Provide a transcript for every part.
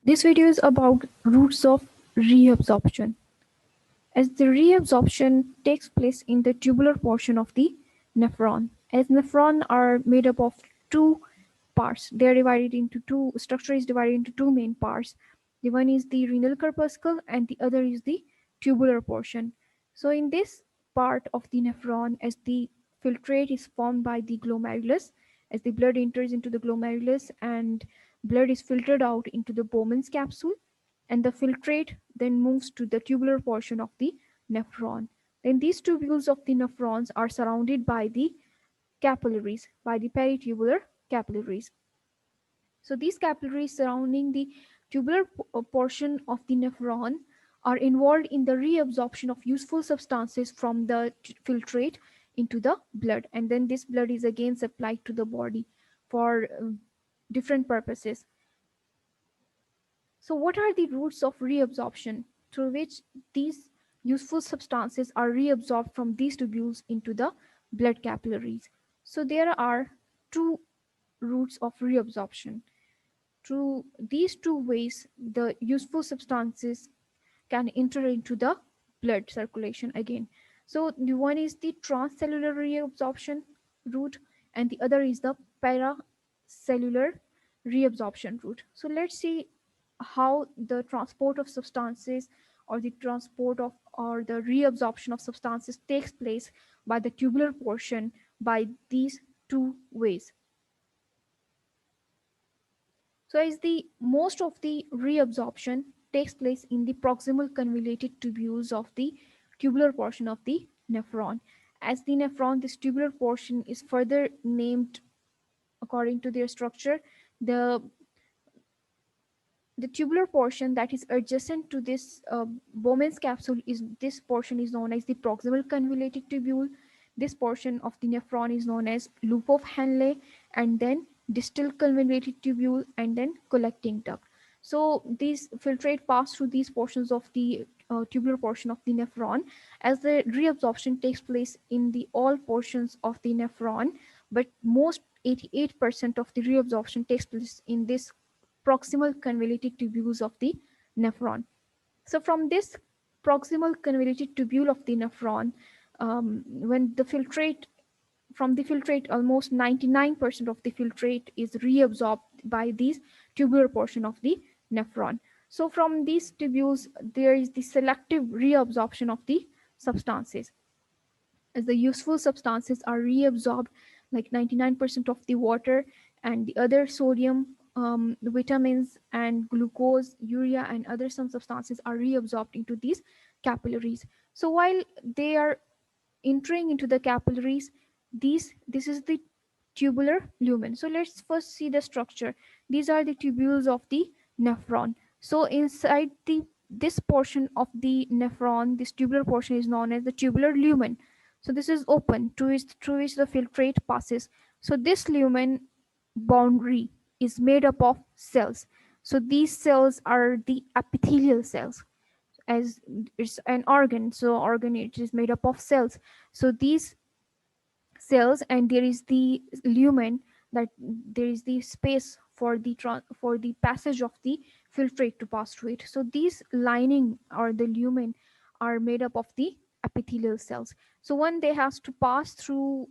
This video is about routes of reabsorption. As the reabsorption takes place in the tubular portion of the nephron. As nephron are made up of two parts, they are divided into two, structure is divided into two main parts. The one is the renal corpuscle and the other is the tubular portion. So in this part of the nephron, as the filtrate is formed by the glomerulus, as the blood enters into the glomerulus and blood is filtered out into the Bowman's capsule, and the filtrate then moves to the tubular portion of the nephron. Then these tubules of the nephrons are surrounded by the capillaries, by the peritubular capillaries. So these capillaries surrounding the tubular portion of the nephron are involved in the reabsorption of useful substances from the filtrate into the blood, and then this blood is again supplied to the body for different purposes. So what are the routes of reabsorption through which these useful substances are reabsorbed from these tubules into the blood capillaries? So there are two routes of reabsorption. Through these two ways, the useful substances can enter into the blood circulation again. So the one is the transcellular reabsorption route and the other is the paracellular reabsorption route. So let's see how the transport of substances or the transport of or the reabsorption of substances takes place by the tubular portion by these two ways. So as the most of the reabsorption takes place in the proximal convoluted tubules of the tubular portion of the nephron. As the nephron, this tubular portion is further named according to their structure. The the tubular portion that is adjacent to this Bowman's capsule is this portion is known as the proximal convoluted tubule. This portion of the nephron is known as loop of Henle, and then distal convoluted tubule, and then collecting duct. So these filtrate pass through these portions of the tubular portion of the nephron as the reabsorption takes place in the all portions of the nephron, but most 88% of the reabsorption takes place in this proximal convoluted tubules of the nephron. So from this proximal convoluted tubule of the nephron, when the filtrate from the filtrate, almost 99% of the filtrate is reabsorbed by these tubular portion of the nephron. So from these tubules, there is the selective reabsorption of the substances. As the useful substances are reabsorbed, like 99% of the water and the other sodium, vitamins and glucose, urea and other some substances are reabsorbed into these capillaries. So while they are entering into the capillaries, this is the tubular lumen. So let's first see the structure. These are the tubules of the nephron. So inside the this portion of the nephron, this tubular portion is known as the tubular lumen. So this is open through which the filtrate passes. So this lumen boundary is made up of cells. So these cells are the epithelial cells. As it's an organ, so organ it is made up of cells. So these cells, and there is the lumen, that there is the space for the for the passage of the filtrate to pass through it. So these lining or the lumen are made up of the epithelial cells. So when they has to pass through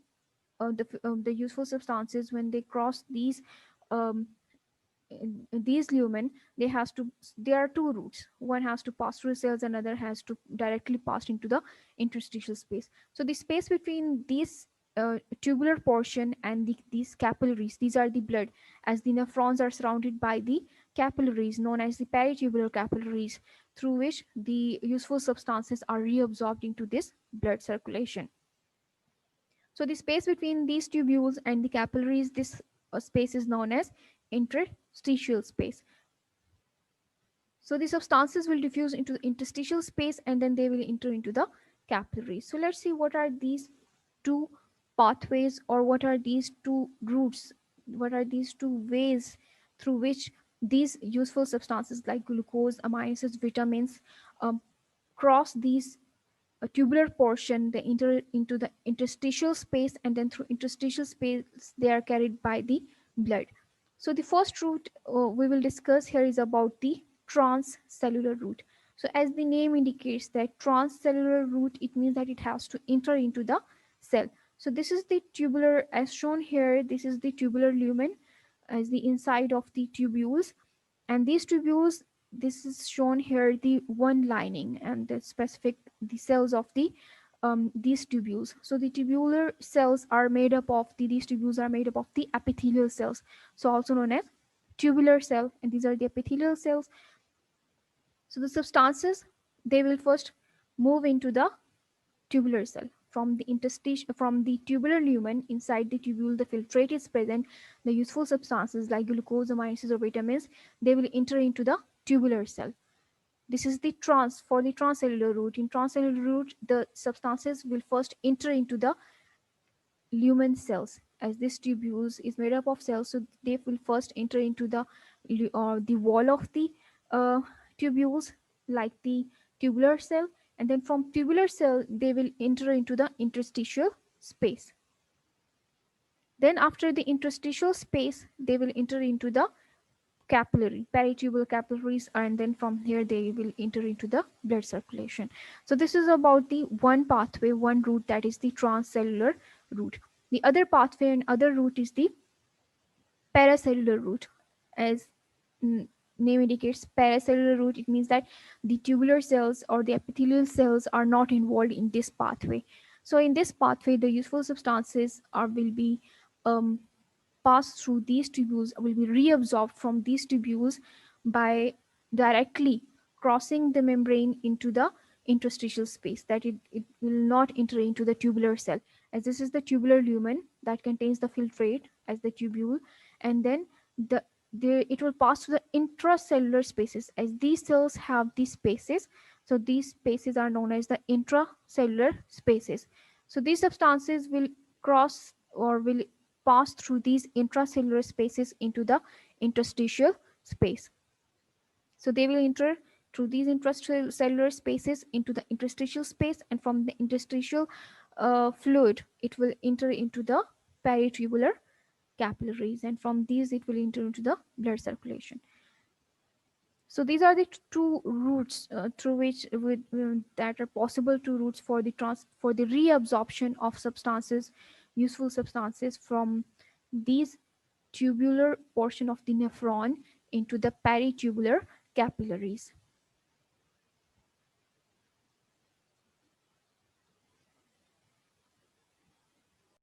the useful substances, when they cross um, these lumen, they has to there are two routes. One has to pass through cells, another has to directly pass into the interstitial space. So the space between these tubular portion and these capillaries, these are the blood, as the nephrons are surrounded by the capillaries known as the peritubular capillaries, through which the useful substances are reabsorbed into this blood circulation. So the space between these tubules and the capillaries, this space is known as interstitial space. So the substances will diffuse into the interstitial space and then they will enter into the capillaries. So let's see what are these two pathways, or what are these two routes, what are these two ways through which these useful substances like glucose, amino acids, vitamins cross these tubular portion, they enter into the interstitial space, and then through interstitial space they are carried by the blood. So the first route we will discuss here is about the transcellular route. So as the name indicates that transcellular route, it means that it has to enter into the cell. So this is the tubular, as shown here, this is the tubular lumen as the inside of the tubules. And these tubules, this is shown here, the one lining and the specific, the cells of the these tubules. So the tubular cells are made up of these tubules are made up of the epithelial cells, so also known as tubular cell, and these are the epithelial cells. So the substances, they will first move into the tubular cell. From the interstitial, from the tubular lumen inside the tubule, the filtrate is present. The useful substances like glucose, amino acids, or vitamins, they will enter into the tubular cell. This is the for the transcellular route. In transcellular route, the substances will first enter into the lumen cells, as this tubules is made up of cells, so they will first enter into the wall of the uh, tubules, like the tubular cell, and then from tubular cell they will enter into the interstitial space. Then after the interstitial space, they will enter into the capillary, peritubular capillaries, and then from here they will enter into the blood circulation. So this is about the one pathway, one route, that is the transcellular route. The other pathway and other route is the paracellular route. As name indicates, paracellular route, it means that the tubular cells or the epithelial cells are not involved in this pathway. So in this pathway, the useful substances will be um, pass through these tubules, will be reabsorbed from these tubules by directly crossing the membrane into the interstitial space, that it will not enter into the tubular cell, as this is the tubular lumen that contains the filtrate as the tubule. And then it will pass to the intracellular spaces, as these cells have these spaces. So these spaces are known as the intracellular spaces. So these substances will cross or will pass through these intracellular spaces into the interstitial space. So they will enter through these intracellular spaces into the interstitial space, and from the interstitial fluid, it will enter into the peritubular capillaries, and from these it will enter into the blood circulation. So these are the two routes through which that are possible, two routes for for the reabsorption of substances, useful substances, from these tubular portion of the nephron into the peritubular capillaries.